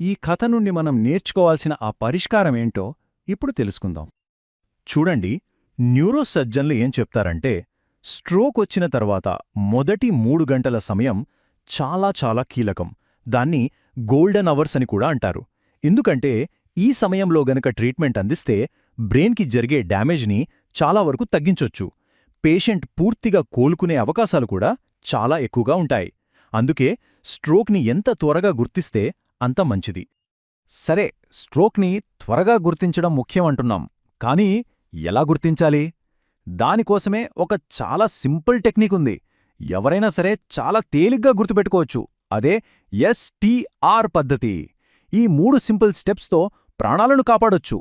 ఈ కథ నుండి మనం నేర్చుకోవాల్సిన ఆ పరిష్కారమేంటో ఇప్పుడు తెలుసుకుందాం. చూడండి, న్యూరోసర్జన్లు ఏం చెప్తారంటే, స్ట్రోక్ వచ్చిన తర్వాత మొదటి 3 గంటల సమయం చాలా చాలా కీలకం. దాన్ని గోల్డెన్ అవర్స్ అని కూడా అంటారు. ఎందుకంటే ఈ సమయంలో గనక ట్రీట్మెంట్ అందిస్తే బ్రెయిన్కి జరిగే డ్యామేజ్ని చాలా వరకు తగ్గించొచ్చు. పేషెంట్ పూర్తిగా కోలుకునే అవకాశాలు కూడా చాలా ఎక్కువగా ఉంటాయి. అందుకే స్ట్రోక్ని ఎంత త్వరగా గుర్తిస్తే అంత మంచిది. సరే, స్ట్రోక్ని త్వరగా గుర్తించడం ముఖ్యమంటున్నాం, కానీ ఎలా గుర్తించాలి? దానికోసమే ఒక చాలా సింపుల్ టెక్నిక్ ఉంది. ఎవరైనా సరే చాలా తేలిగ్గా గుర్తుపెట్టుకోవచ్చు. అదే ఎస్టీఆర్ పద్ధతి. ఈ 3 సింపుల్ స్టెప్స్తో ప్రాణాలను కాపాడొచ్చు.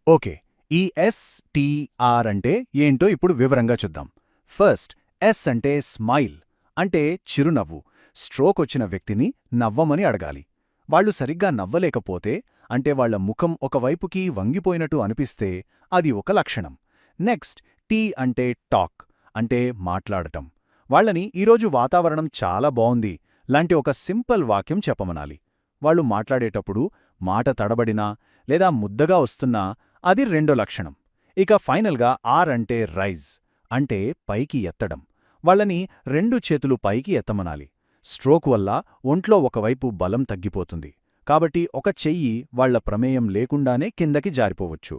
ఓకే, ఈ ఎస్టీఆర్ అంటే ఏంటో ఇప్పుడు వివరంగా చూద్దాం. ఫస్ట్, ఎస్ అంటే స్మైల్, అంటే చిరునవ్వు. స్ట్రోక్ వచ్చిన వ్యక్తిని నవ్వమని అడగాలి. వాళ్ళు సరిగ్గా నవ్వలేకపోతే, అంటే వాళ్ల ముఖం ఒకవైపుకి వంగిపోయినట్టు అనిపిస్తే అది ఒక లక్షణం. నెక్స్ట్, టీ అంటే టాక్, అంటే మాట్లాడటం. వాళ్ళని ఈరోజు వాతావరణం చాలా బావుంది లాంటి ఒక సింపుల్ వాక్యం చెప్పమనాలి. వాళ్ళు మాట్లాడేటప్పుడు మాట తడబడినా లేదా ముద్దగా వస్తున్నా అది రెండో లక్షణం. ఇక ఫైనల్గా ఆర్ అంటే రైజ్, అంటే పైకి ఎత్తడం. వాళ్ళని 2 చేతులు పైకి ఎత్తమనాలి. స్ట్రోక్ వల్ల ఒంట్లో ఒకవైపు బలం తగ్గిపోతుంది, కాబట్టి ఒక చెయ్యి వాళ్ల ప్రమేయం లేకుండానే కిందకి జారిపోవచ్చు.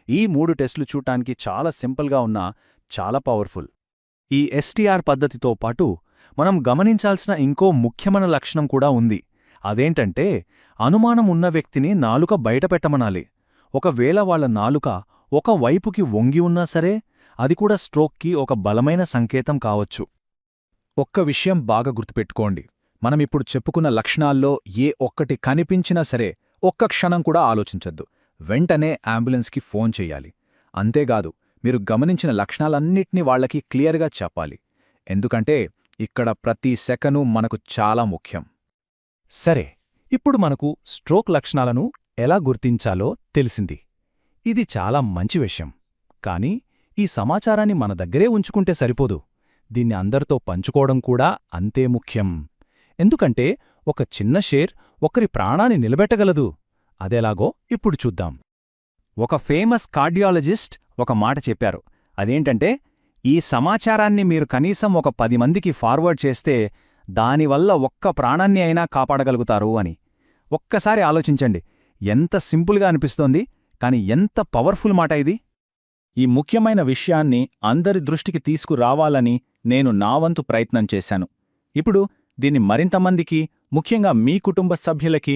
ఈ 3 టెస్టులు చూడటానికి చాలా సింపుల్గా ఉన్నా చాలా పవర్ఫుల్. ఈ ఎస్టీఆర్ పద్ధతితో పాటు మనం గమనించాల్సిన ఇంకో ముఖ్యమైన లక్షణం కూడా ఉంది. అదేంటంటే, అనుమానం ఉన్న వ్యక్తిని నాలుక బయటపెట్టమనాలి. ఒకవేళ వాళ్ల నాలుక ఒక వైపుకి వంగి ఉన్నా సరే, అది కూడా స్ట్రోక్కి ఒక బలమైన సంకేతం కావచ్చు. ఒక్క విషయం బాగా గుర్తుపెట్టుకోండి, మనమిప్పుడు చెప్పుకున్న లక్షణాల్లో ఏ ఒక్కటి కనిపించినా సరే ఒక్క క్షణం కూడా ఆలోచించొద్దు. వెంటనే అంబులెన్స్కి ఫోన్ చెయ్యాలి. అంతేకాదు, మీరు గమనించిన లక్షణాలన్నిటినీ వాళ్లకి క్లియర్గా చెప్పాలి. ఎందుకంటే ఇక్కడ ప్రతి సెకను మనకు చాలా ముఖ్యం. సరే, ఇప్పుడు మనకు స్ట్రోక్ లక్షణాలను ఎలా గుర్తించాలో తెలిసింది. ఇది చాలా మంచి విషయం. కానీ ఈ సమాచారాన్ని మన దగ్గరే ఉంచుకుంటే సరిపోదు. దీన్ని అందరితో పంచుకోవడం కూడా అంతే ముఖ్యం. ఎందుకంటే ఒక చిన్న షేర్ ఒకరి ప్రాణాన్ని నిలబెట్టగలదు. అదెలాగో ఇప్పుడు చూద్దాం. ఒక ఫేమస్ కార్డియాలజిస్ట్ ఒక మాట చెప్పారు. అదేంటంటే, ఈ సమాచారాన్ని మీరు కనీసం ఒక 10 మందికి ఫార్వర్డ్ చేస్తే దానివల్ల ఒక్క ప్రాణాన్ని అయినా కాపాడగలుగుతారు అని. ఒక్కసారి ఆలోచించండి, ఎంత సింపుల్గా అనిపిస్తోంది, కాని ఎంత పవర్ఫుల్ మాట ఇది. ఈ ముఖ్యమైన విషయాన్ని అందరి దృష్టికి తీసుకురావాలని నేను నా వంతు ప్రయత్నం చేశాను. ఇప్పుడు దీన్ని మరింతమందికి, ముఖ్యంగా మీ కుటుంబ సభ్యులకి